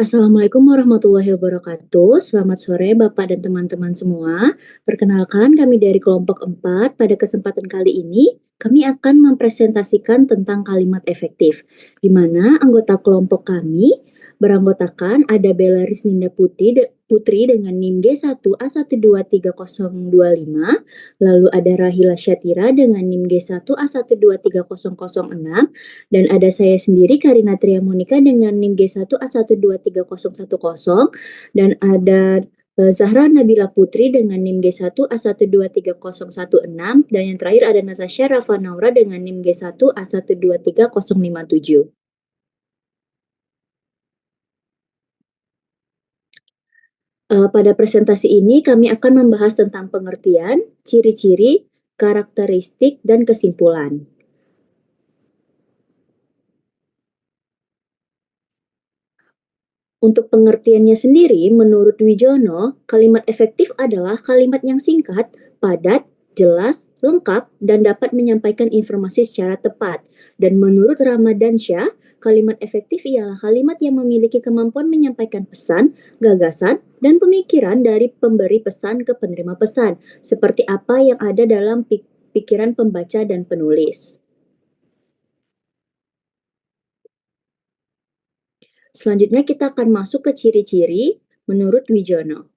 Assalamualaikum warahmatullahi wabarakatuh. Selamat sore Bapak dan teman-teman semua. Perkenalkan kami dari kelompok 4. Pada kesempatan kali ini, kami akan mempresentasikan tentang kalimat efektif, di mana anggota kelompok kami beranggotakan ada Bella Risninda Putri dengan NIM G1A123025, lalu ada Rahila Syatira dengan NIM G1A123006, dan ada saya sendiri Karina Triamonika dengan NIM G1A123010, dan ada Zahra Nabila Putri dengan NIM G1A123016, dan yang terakhir ada Natasha Rafa Naura dengan NIM G1A123057. Pada presentasi ini kami akan membahas tentang pengertian, ciri-ciri, karakteristik, dan kesimpulan. Untuk pengertiannya sendiri, menurut Wijono, kalimat efektif adalah kalimat yang singkat, padat, jelas, lengkap, dan dapat menyampaikan informasi secara tepat. Dan menurut Ramadansyah, kalimat efektif ialah kalimat yang memiliki kemampuan menyampaikan pesan, gagasan, dan pemikiran dari pemberi pesan ke penerima pesan, seperti apa yang ada dalam pikiran pembaca dan penulis. Selanjutnya kita akan masuk ke ciri-ciri menurut Wijono.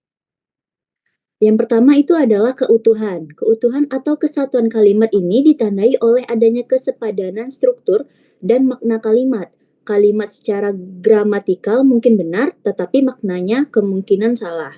Yang pertama itu adalah keutuhan. Keutuhan atau kesatuan kalimat ini ditandai oleh adanya kesepadanan struktur dan makna kalimat. Kalimat secara gramatikal mungkin benar, tetapi maknanya kemungkinan salah.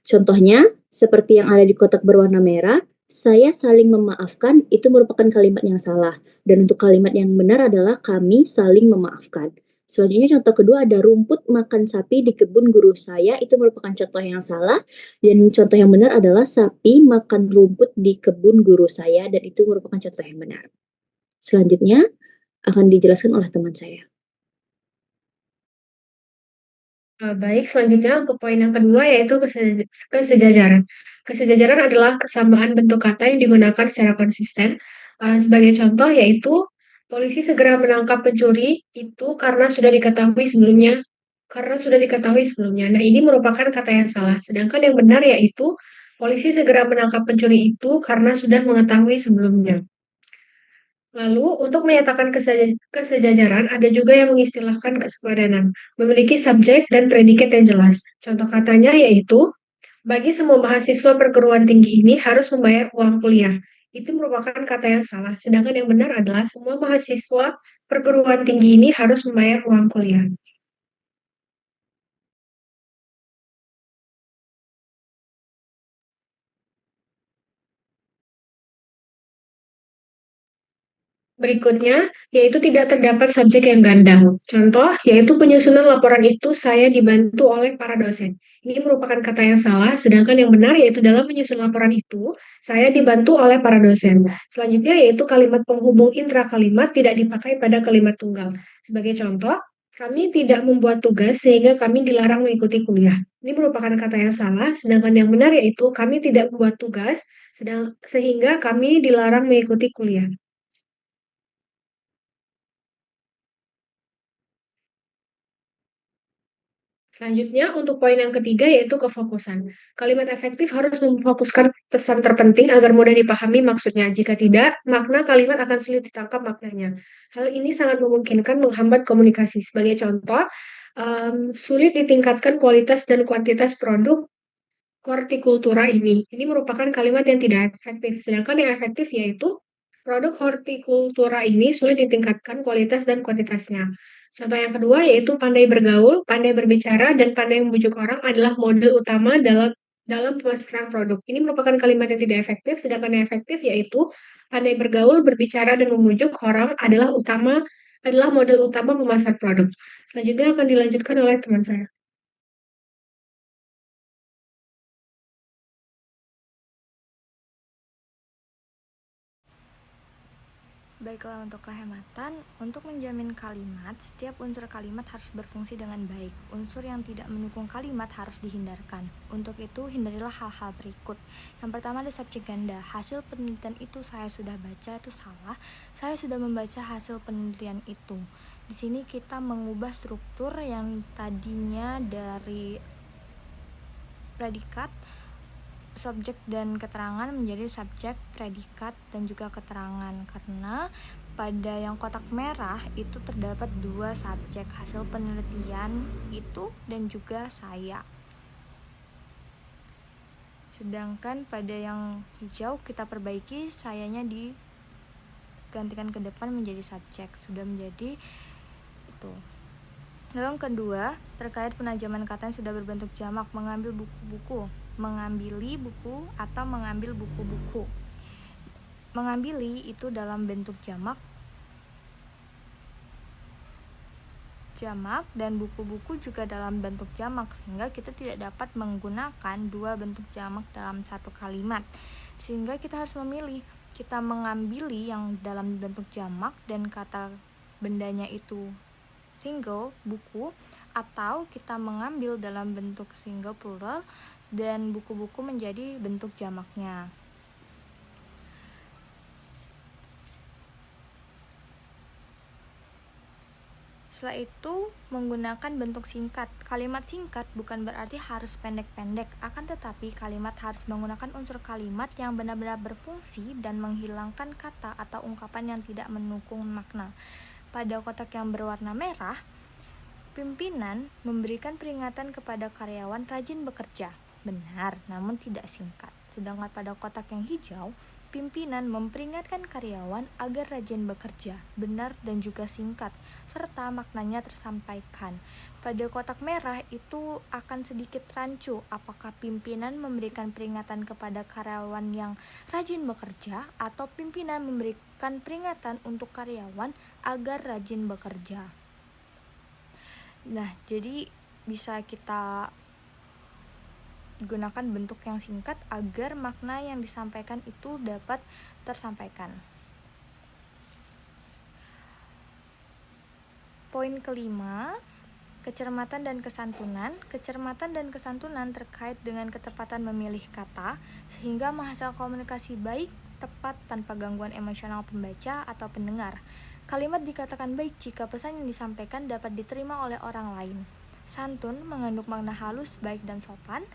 Contohnya, seperti yang ada di kotak berwarna merah, saya saling memaafkan itu merupakan kalimat yang salah. Dan untuk kalimat yang benar adalah kami saling memaafkan. Selanjutnya contoh kedua ada rumput makan sapi di kebun guru saya, itu merupakan contoh yang salah. Dan contoh yang benar adalah sapi makan rumput di kebun guru saya, dan itu merupakan contoh yang benar. Selanjutnya akan dijelaskan oleh teman saya. Baik, selanjutnya untuk poin yang kedua yaitu kesejajaran. Kesejajaran adalah kesamaan bentuk kata yang digunakan secara konsisten. Sebagai contoh yaitu polisi segera menangkap pencuri itu karena sudah diketahui sebelumnya. Karena sudah diketahui sebelumnya. Nah, ini merupakan kata yang salah. Sedangkan yang benar yaitu polisi segera menangkap pencuri itu karena sudah mengetahui sebelumnya. Lalu, untuk menyatakan kesejajaran, ada juga yang mengistilahkan kesepadanan, memiliki subjek dan predikat yang jelas. Contoh katanya yaitu, bagi semua mahasiswa perguruan tinggi ini harus membayar uang kuliah. Itu merupakan kata yang salah, sedangkan yang benar adalah semua mahasiswa perguruan tinggi ini harus membayar uang kuliah. Berikutnya, yaitu tidak terdapat subjek yang ganda. Contoh, yaitu penyusunan laporan itu saya dibantu oleh para dosen. Ini merupakan kata yang salah, sedangkan yang benar yaitu dalam menyusun laporan itu, saya dibantu oleh para dosen. Selanjutnya, yaitu kalimat penghubung intra kalimat tidak dipakai pada kalimat tunggal. Sebagai contoh, kami tidak membuat tugas sehingga kami dilarang mengikuti kuliah. Ini merupakan kata yang salah, sedangkan yang benar yaitu kami tidak membuat tugas sehingga kami dilarang mengikuti kuliah. Selanjutnya, untuk poin yang ketiga yaitu kefokusan. Kalimat efektif harus memfokuskan pesan terpenting agar mudah dipahami maksudnya. Jika tidak, makna kalimat akan sulit ditangkap maknanya. Hal ini sangat memungkinkan menghambat komunikasi. Sebagai contoh, sulit ditingkatkan kualitas dan kuantitas produk hortikultura ini. Ini merupakan kalimat yang tidak efektif. Sedangkan yang efektif yaitu produk hortikultura ini sulit ditingkatkan kualitas dan kuantitasnya. Contoh yang kedua yaitu pandai bergaul, pandai berbicara, dan pandai membujuk orang adalah model utama dalam pemasaran produk. Ini merupakan kalimat yang tidak efektif, sedangkan yang efektif yaitu pandai bergaul, berbicara, dan memujuk orang adalah model utama memasar produk. Selanjutnya akan dilanjutkan oleh teman saya. Baiklah, untuk kehematan, untuk menjamin kalimat, setiap unsur kalimat harus berfungsi dengan baik. Unsur yang tidak mendukung kalimat harus dihindarkan. Untuk itu, hindarilah hal-hal berikut. Yang pertama ada subjek ganda. Hasil penelitian itu saya sudah baca, itu salah. Saya sudah membaca hasil penelitian itu. Di sini kita mengubah struktur yang tadinya dari predikat, subjek dan keterangan menjadi subjek, predikat, dan juga keterangan, karena pada yang kotak merah itu terdapat 2 subjek hasil penelitian itu dan juga saya. Sedangkan pada yang hijau kita perbaiki, sayanya digantikan ke depan menjadi subjek, sudah menjadi itu. Lalu yang kedua, terkait penajaman kata yang sudah berbentuk jamak, mengambil buku-buku, mengambili buku atau mengambil buku-buku. Mengambili itu dalam bentuk jamak dan buku-buku juga dalam bentuk jamak, sehingga kita tidak dapat menggunakan 2 bentuk jamak dalam satu kalimat. Sehingga kita harus memilih, kita mengambili yang dalam bentuk jamak dan kata bendanya itu single, buku, atau kita mengambil dalam bentuk single plural dan buku-buku menjadi bentuk jamaknya. Setelah itu, menggunakan bentuk singkat. Kalimat singkat bukan berarti harus pendek-pendek, akan tetapi kalimat harus menggunakan unsur kalimat yang benar-benar berfungsi dan menghilangkan kata atau ungkapan yang tidak mendukung makna. Pada kotak yang berwarna merah, pimpinan memberikan peringatan kepada karyawan rajin bekerja. Benar, namun tidak singkat. Sedangkan pada kotak yang hijau, pimpinan memperingatkan karyawan agar rajin bekerja, benar dan juga singkat, serta maknanya tersampaikan. Pada kotak merah itu akan sedikit rancu, apakah pimpinan memberikan peringatan kepada karyawan yang rajin bekerja atau pimpinan memberikan peringatan untuk karyawan agar rajin bekerja. Nah, jadi bisa kita gunakan bentuk yang singkat agar makna yang disampaikan itu dapat tersampaikan. Poin kelima, kecermatan dan kesantunan. Kecermatan dan kesantunan terkait dengan ketepatan memilih kata, sehingga menghasilkan komunikasi baik, tepat, tanpa gangguan emosional pembaca atau pendengar. Kalimat dikatakan baik jika pesan yang disampaikan dapat diterima oleh orang lain. Santun mengandung makna halus, baik, dan sopan.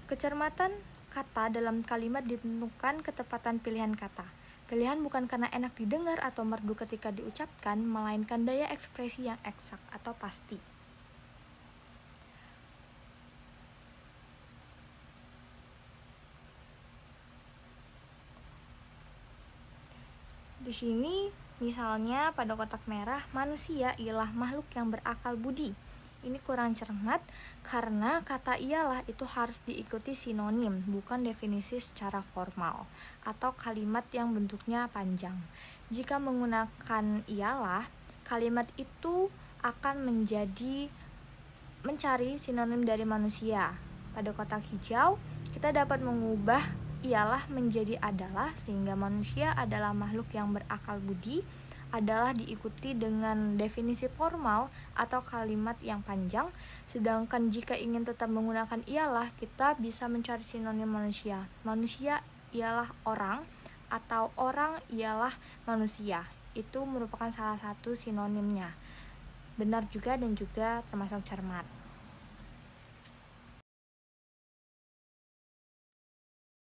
Kecermatan kata dalam kalimat ditentukan ketepatan pilihan kata. Pilihan bukan karena enak didengar atau merdu ketika diucapkan, melainkan daya ekspresi yang eksak atau pasti. Di sini misalnya pada kotak merah, manusia ialah makhluk yang berakal budi. Ini kurang cermat karena kata ialah itu harus diikuti sinonim, bukan definisi secara formal atau kalimat yang bentuknya panjang. Jika menggunakan ialah, kalimat itu akan mencari sinonim dari manusia. Pada kotak hijau, kita dapat mengubah ialah menjadi adalah, sehingga manusia adalah makhluk yang berakal budi, adalah diikuti dengan definisi formal atau kalimat yang panjang. Sedangkan jika ingin tetap menggunakan ialah, kita bisa mencari sinonim manusia. Manusia ialah orang atau orang ialah manusia. Itu merupakan salah satu sinonimnya. Benar juga dan juga termasuk cermat.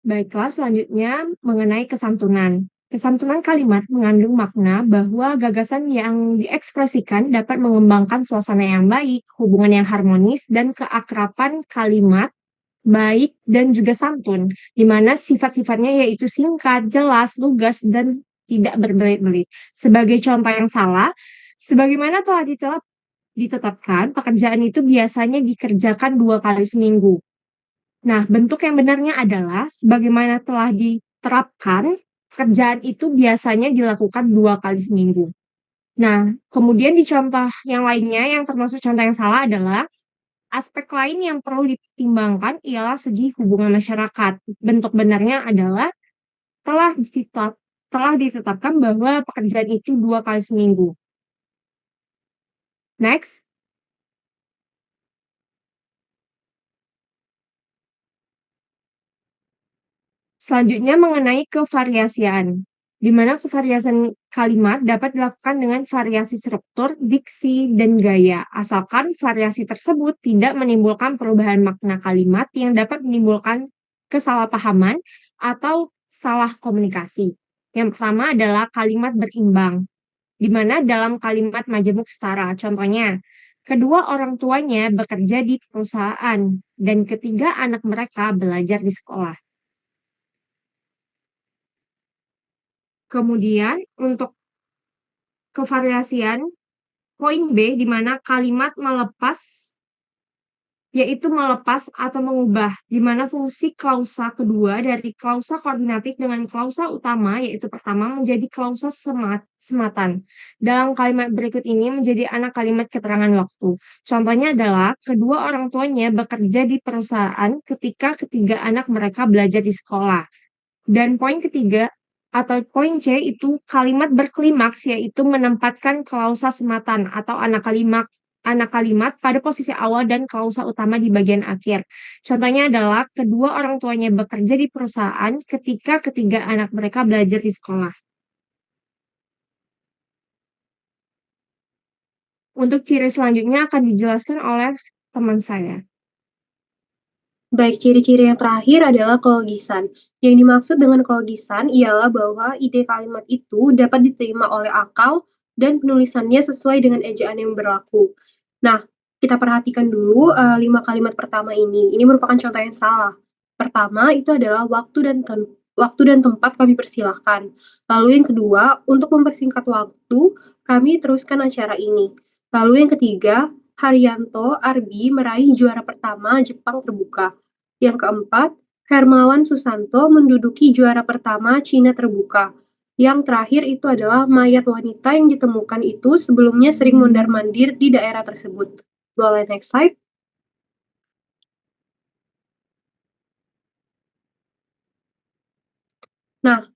Baiklah, selanjutnya mengenai kesantunan. Kesantunan kalimat mengandung makna bahwa gagasan yang diekspresikan dapat mengembangkan suasana yang baik, hubungan yang harmonis, dan keakraban kalimat baik dan juga santun, di mana sifat-sifatnya yaitu singkat, jelas, lugas, dan tidak berbelit-belit. Sebagai contoh yang salah, sebagaimana telah ditetapkan, pekerjaan itu biasanya dikerjakan 2 kali seminggu. Nah, bentuk yang benarnya adalah sebagaimana telah diterapkan, pekerjaan itu biasanya dilakukan 2 kali seminggu. Nah, kemudian di contoh yang lainnya yang termasuk contoh yang salah adalah aspek lain yang perlu dipertimbangkan ialah segi hubungan masyarakat. Bentuk benarnya adalah telah ditetapkan bahwa pekerjaan itu 2 kali seminggu. Next. Selanjutnya mengenai kevariasian, di mana kalimat dapat dilakukan dengan variasi struktur, diksi, dan gaya, asalkan variasi tersebut tidak menimbulkan perubahan makna kalimat yang dapat menimbulkan kesalahpahaman atau salah komunikasi. Yang pertama adalah kalimat berimbang, di mana dalam kalimat majemuk setara. Contohnya, kedua orang tuanya bekerja di perusahaan, dan ketiga anak mereka belajar di sekolah. Kemudian, untuk kevariasian, poin B, di mana kalimat melepas, yaitu melepas atau mengubah, di mana fungsi klausa kedua dari klausa koordinatif dengan klausa utama, yaitu pertama, menjadi klausa sematan. Dalam kalimat berikut ini menjadi anak kalimat keterangan waktu. Contohnya adalah, kedua orang tuanya bekerja di perusahaan ketika ketiga anak mereka belajar di sekolah. Dan poin ketiga, atau poin C itu kalimat berklimaks, yaitu menempatkan klausa sematan atau anak kalimat pada posisi awal dan klausa utama di bagian akhir. Contohnya adalah kedua orang tuanya bekerja di perusahaan ketika ketiga anak mereka belajar di sekolah. Untuk ciri selanjutnya akan dijelaskan oleh teman saya. Baik, ciri-ciri yang terakhir adalah kelogisan. Yang dimaksud dengan kelogisan ialah bahwa ide kalimat itu dapat diterima oleh akal dan penulisannya sesuai dengan ejaan yang berlaku. Nah, kita perhatikan dulu 5 kalimat pertama ini. Ini merupakan contoh yang salah. Pertama, itu adalah waktu dan tempat kami persilahkan. Lalu yang kedua, untuk mempersingkat waktu, kami teruskan acara ini. Lalu yang ketiga, Haryanto Arbi meraih juara pertama Jepang Terbuka. Yang keempat, Hermawan Susanto menduduki juara pertama Cina Terbuka. Yang terakhir itu adalah mayat wanita yang ditemukan itu sebelumnya sering mondar-mandir di daerah tersebut. Boleh next slide? Nah,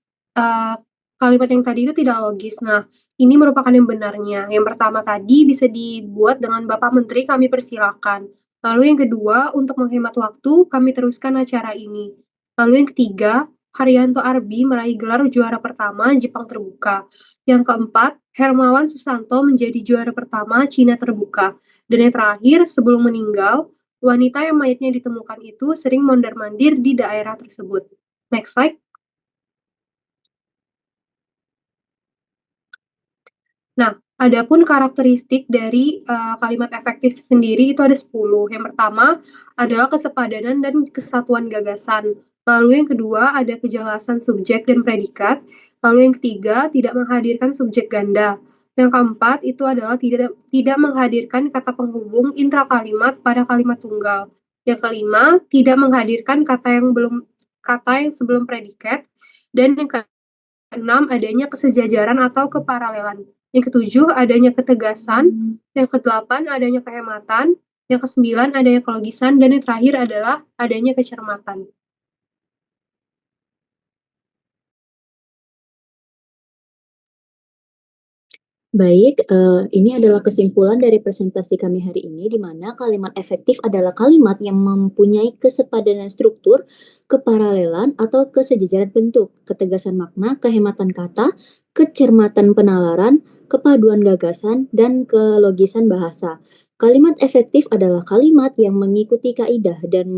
kalimat yang tadi itu tidak logis. Nah, ini merupakan yang benarnya. Yang pertama tadi bisa dibuat dengan Bapak Menteri kami persilakan. Lalu yang kedua, untuk menghemat waktu, kami teruskan acara ini. Lalu yang ketiga, Haryanto Arbi meraih gelar juara pertama Jepang Terbuka. Yang keempat, Hermawan Susanto menjadi juara pertama Cina Terbuka. Dan yang terakhir, sebelum meninggal, wanita yang mayatnya ditemukan itu sering mondar-mandir di daerah tersebut. Next slide. Nah, adapun karakteristik dari kalimat efektif sendiri itu ada 10. Yang pertama adalah kesepadanan dan kesatuan gagasan. Lalu yang kedua ada kejelasan subjek dan predikat. Lalu yang ketiga tidak menghadirkan subjek ganda. Yang keempat itu adalah tidak menghadirkan kata penghubung intrakalimat pada kalimat tunggal. Yang kelima tidak menghadirkan kata yang sebelum predikat. Dan yang keenam adanya kesejajaran atau keparalelan. Yang ketujuh adanya ketegasan, yang kedelapan adanya kehematan, yang kesembilan adanya kelogisan, dan yang terakhir adalah adanya kecermatan. Baik, ini adalah kesimpulan dari presentasi kami hari ini, di mana kalimat efektif adalah kalimat yang mempunyai kesepadanan struktur, keparalelan, atau kesejajaran bentuk, ketegasan makna, kehematan kata, kecermatan penalaran, kepaduan gagasan, dan kelogisan bahasa. Kalimat efektif adalah kalimat yang mengikuti kaidah dan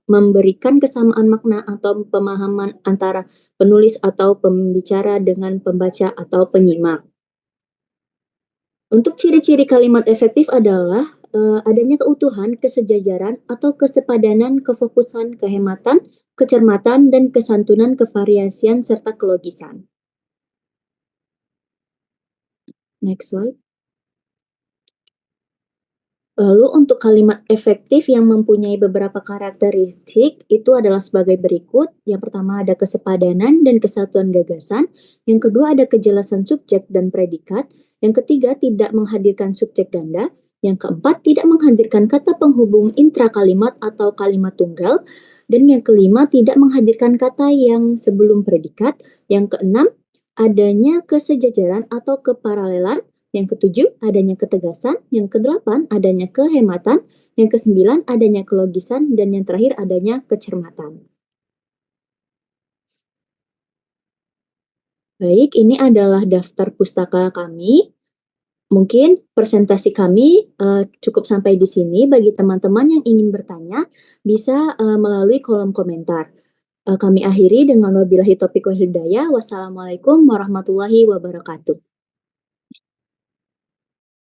memberikan kesamaan makna atau pemahaman antara penulis atau pembicara dengan pembaca atau penyimak. Untuk ciri-ciri kalimat efektif adalah adanya keutuhan, kesejajaran, atau kesepadanan, kefokusan, kehematan, kecermatan, dan kesantunan, kevariasian, serta kelogisan. Next slide. Lalu untuk kalimat efektif yang mempunyai beberapa karakteristik itu adalah sebagai berikut. Yang pertama ada kesepadanan dan kesatuan gagasan. Yang kedua ada kejelasan subjek dan predikat. Yang ketiga tidak menghadirkan subjek ganda. Yang keempat tidak menghadirkan kata penghubung intrakalimat atau kalimat tunggal. Dan yang kelima tidak menghadirkan kata yang sebelum predikat. Yang keenam adanya kesejajaran atau keparalelan. Yang ketujuh, adanya ketegasan. Yang kedelapan, adanya kehematan. Yang kesembilan, adanya kelogisan. Dan yang terakhir, adanya kecermatan. Baik, ini adalah daftar pustaka kami. Mungkin presentasi kami cukup sampai di sini. Bagi teman-teman yang ingin bertanya, bisa melalui kolom komentar. Kami akhiri dengan wabillahi taufiq wal hidayah. Wassalamualaikum warahmatullahi wabarakatuh.